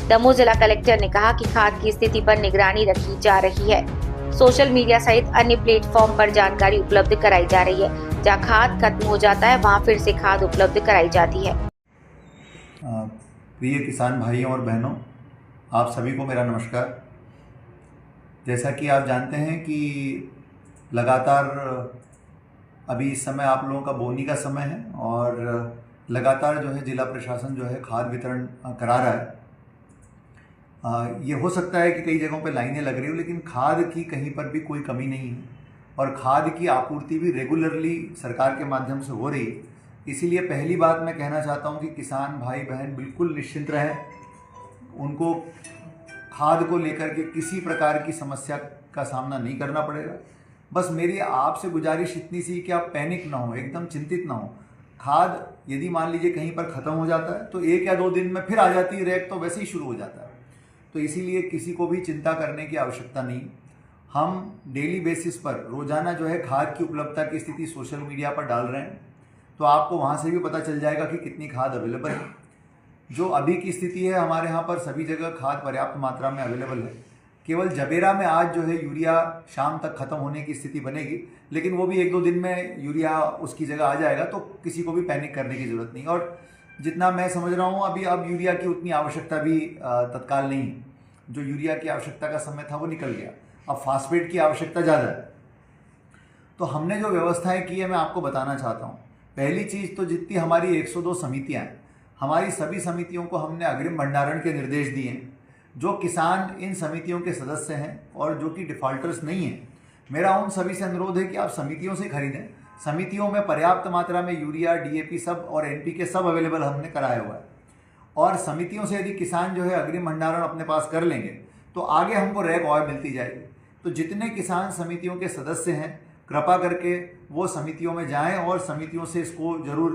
दमोह जिला कलेक्टर ने कहा कि खाद की स्थिति पर निगरानी रखी जा रही है। सोशल मीडिया सहित अन्य प्लेटफॉर्म पर जानकारी उपलब्ध कराई जा रही है। जहां खाद खत्म हो जाता है वहां फिर से खाद उपलब्ध कराई जाती है। प्रिय किसान भाइयों और बहनों, आप सभी को मेरा नमस्कार। जैसा कि आप जानते हैं कि लगातार अभी इस समय आप लोगों का बोनी का समय है और लगातार जो है जिला प्रशासन जो है खाद वितरण करा रहा है। ये हो सकता है कि कई जगहों पे लाइनें लग रही हो, लेकिन खाद की कहीं पर भी कोई कमी नहीं है और खाद की आपूर्ति भी रेगुलरली सरकार के माध्यम से हो रही है। इसीलिए पहली बात मैं कहना चाहता हूं कि किसान भाई बहन बिल्कुल निश्चिंत रहें। उनको खाद को लेकर के किसी प्रकार की समस्या का सामना नहीं करना पड़ेगा। बस मेरी आपसे गुजारिश इतनी सी कि आप पैनिक ना हो, एकदम चिंतित ना हो। खाद यदि मान लीजिए कहीं पर ख़त्म हो जाता है तो 1 या 2 दिन में फिर आ जाती है, रैक तो वैसे ही शुरू हो जाता है। तो इसीलिए किसी को भी चिंता करने की आवश्यकता नहीं। हम डेली बेसिस पर रोज़ाना जो है खाद की उपलब्धता की स्थिति सोशल मीडिया पर डाल रहे हैं, तो आपको वहाँ से भी पता चल जाएगा कि कितनी खाद अवेलेबल है। जो अभी की स्थिति है, हमारे यहाँ पर सभी जगह खाद पर्याप्त मात्रा में अवेलेबल है। केवल जबेरा में आज जो है यूरिया शाम तक ख़त्म होने की स्थिति बनेगी, लेकिन वो भी 1-2 दिन में यूरिया उसकी जगह आ जाएगा, तो किसी को भी पैनिक करने की ज़रूरत नहीं। और जितना मैं समझ रहा हूँ अभी अब यूरिया की उतनी आवश्यकता भी तत्काल नहीं है। जो यूरिया की आवश्यकता का समय था वो निकल गया, अब फास्फेट की आवश्यकता ज़्यादा है। तो हमने जो व्यवस्थाएं की है मैं आपको बताना चाहता हूँ। पहली चीज़ तो जितनी हमारी 102 समितियाँ हैं, हमारी सभी समितियों को हमने अग्रिम भंडारण के निर्देश दिए हैं। जो किसान इन समितियों के सदस्य हैं और जो कि डिफ़ॉल्टर्स नहीं हैं, मेरा उन सभी से अनुरोध है कि आप समितियों से खरीदें। समितियों में पर्याप्त मात्रा में यूरिया, डीएपी सब और एनपीके सब अवेलेबल हमने कराया हुआ है। और समितियों से यदि किसान जो है अग्रिम भंडारण अपने पास कर लेंगे तो आगे हमको रैक और मिलती जाएगी। तो जितने किसान समितियों के सदस्य हैं, कृपा करके वो समितियों में जाएं और समितियों से इसको जरूर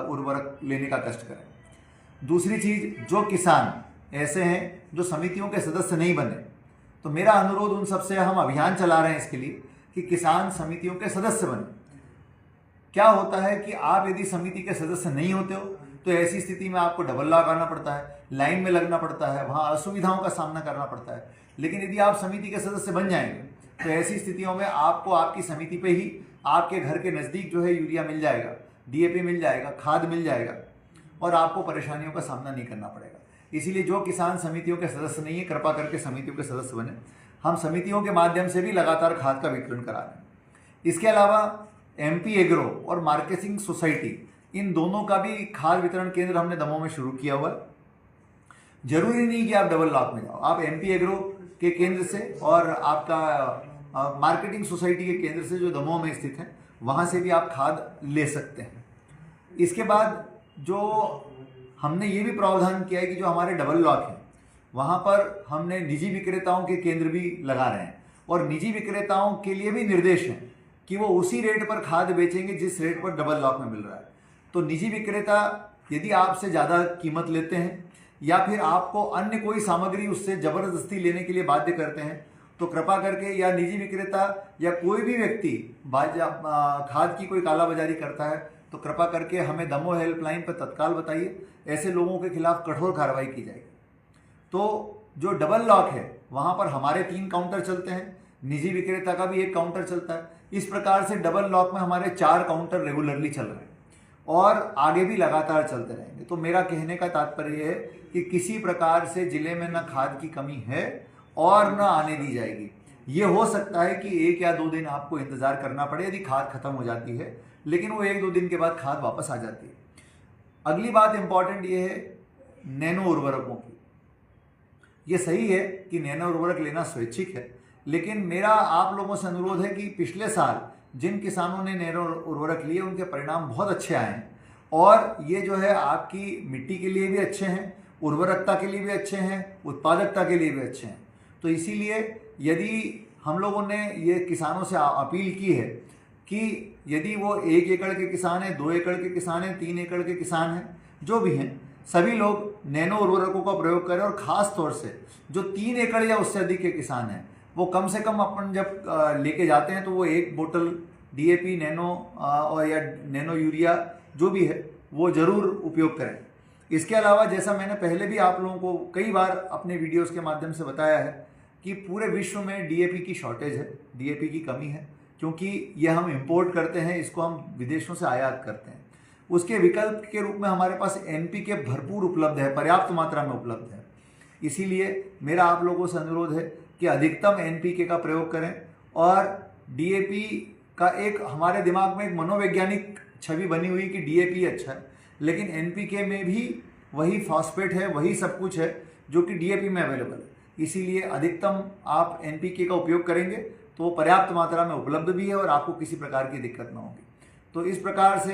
उर्वरक लेने का कष्ट करें। दूसरी चीज़, जो किसान ऐसे हैं जो समितियों के सदस्य नहीं बने, तो मेरा अनुरोध उन सबसे, हम अभियान चला रहे हैं इसके लिए कि किसान समितियों के सदस्य बने। क्या होता है कि आप यदि समिति के सदस्य नहीं होते हो तो ऐसी स्थिति में आपको डबल लॉक आना पड़ता है, लाइन में लगना पड़ता है, वहाँ असुविधाओं का सामना करना पड़ता है। लेकिन यदि आप समिति के सदस्य बन जाएंगे तो ऐसी स्थितियों में आपको आपकी समिति पे ही आपके घर के नज़दीक जो है यूरिया मिल जाएगा, डीएपी मिल जाएगा, खाद मिल जाएगा और आपको परेशानियों का सामना नहीं करना पड़ेगा। इसीलिए जो किसान समितियों के सदस्य नहीं है, कृपा करके समितियों के सदस्य बने। हम समितियों के माध्यम से भी लगातार खाद का वितरण करा रहे हैं। इसके अलावा एमपी एग्रो और मार्केटिंग सोसाइटी, इन दोनों का भी खाद वितरण केंद्र हमने दमोह में शुरू किया हुआ है। जरूरी नहीं कि आप डबल लॉक में जाओ, आप एमपी एग्रो के केंद्र से और आपका मार्केटिंग सोसाइटी के केंद्र से जो दमोह में स्थित है वहाँ से भी आप खाद ले सकते हैं। इसके बाद जो हमने ये भी प्रावधान किया है कि जो हमारे डबल लॉक हैं वहाँ पर हमने निजी विक्रेताओं के केंद्र भी लगा रहे हैं और निजी विक्रेताओं के लिए भी निर्देश हैं कि वो उसी रेट पर खाद बेचेंगे जिस रेट पर डबल लॉक में मिल रहा है। तो निजी विक्रेता यदि आपसे ज़्यादा कीमत लेते हैं या फिर आपको अन्य कोई सामग्री उससे ज़बरदस्ती लेने के लिए बाध्य करते हैं, तो कृपा करके, या निजी विक्रेता या कोई भी व्यक्ति खाद की कोई कालाबाजारी करता है, तो कृपा करके हमें दमोह हेल्पलाइन पर तत्काल बताइए। ऐसे लोगों के खिलाफ कठोर कार्रवाई की जाएगी। तो जो डबल लॉक है वहाँ पर हमारे 3 काउंटर चलते हैं, निजी विक्रेता का भी 1 काउंटर चलता है। इस प्रकार से डबल लॉक में हमारे 4 काउंटर रेगुलरली चल रहे हैं और आगे भी लगातार चलते रहेंगे। तो मेरा कहने का तात्पर्य है कि किसी प्रकार से जिले में न खाद की कमी है और न आने दी जाएगी। ये हो सकता है कि 1 या 2 दिन आपको इंतजार करना पड़े यदि खाद खत्म हो जाती है, लेकिन वो 1-2 दिन के बाद खाद वापस आ जाती है। अगली बात इंपॉर्टेंट ये है नैनो उर्वरकों की। ये सही है कि नैनो उर्वरक लेना स्वैच्छिक है, लेकिन मेरा आप लोगों से अनुरोध है कि पिछले साल जिन किसानों ने नैनो उर्वरक लिए उनके परिणाम बहुत अच्छे आए हैं और ये जो है आपकी मिट्टी के लिए भी अच्छे हैं, उर्वरकता के लिए भी अच्छे हैं, उत्पादकता के लिए भी अच्छे हैं। तो इसीलिए यदि हम लोगों ने ये किसानों से अपील की है कि यदि वो 1 एकड़ के किसान हैं, 2 एकड़ के किसान हैं, 3 एकड़ के किसान हैं, जो भी हैं, सभी लोग नैनो उर्वरकों का प्रयोग करें। और ख़ास तौर से जो 3 एकड़ या उससे अधिक के किसान हैं वो कम से कम अपन जब लेके जाते हैं तो वो 1 बोतल डीएपी नैनो और या नैनो यूरिया जो भी है वो ज़रूर उपयोग करें। इसके अलावा जैसा मैंने पहले भी आप लोगों को कई बार अपने वीडियोस के माध्यम से बताया है कि पूरे विश्व में डीएपी की शॉर्टेज है, डीएपी की कमी है, क्योंकि ये हम इंपोर्ट करते हैं, इसको हम विदेशों से आयात करते हैं। उसके विकल्प के रूप में हमारे पास एनपीके भरपूर उपलब्ध है, पर्याप्त मात्रा में उपलब्ध है। इसीलिए मेरा आप लोगों से अनुरोध है कि अधिकतम एनपीके का प्रयोग करें और डीएपी का एक हमारे दिमाग में एक मनोवैज्ञानिक छवि बनी हुई कि डीएपी अच्छा है, लेकिन एनपीके में भी वही फॉस्फेट है, वही सब कुछ है जो कि डीएपी में अवेलेबल है। इसीलिए अधिकतम आप एनपीके का उपयोग करेंगे तो पर्याप्त मात्रा में उपलब्ध भी है और आपको किसी प्रकार की दिक्कत ना होगी। तो इस प्रकार से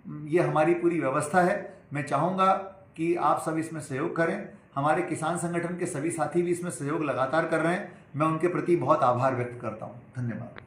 ये हमारी पूरी व्यवस्था है। मैं चाहूँगा कि आप सब इसमें सहयोग करें। हमारे किसान संगठन के सभी साथी भी इसमें सहयोग लगातार कर रहे हैं। मैं उनके प्रति बहुत आभार व्यक्त करता हूँ। धन्यवाद।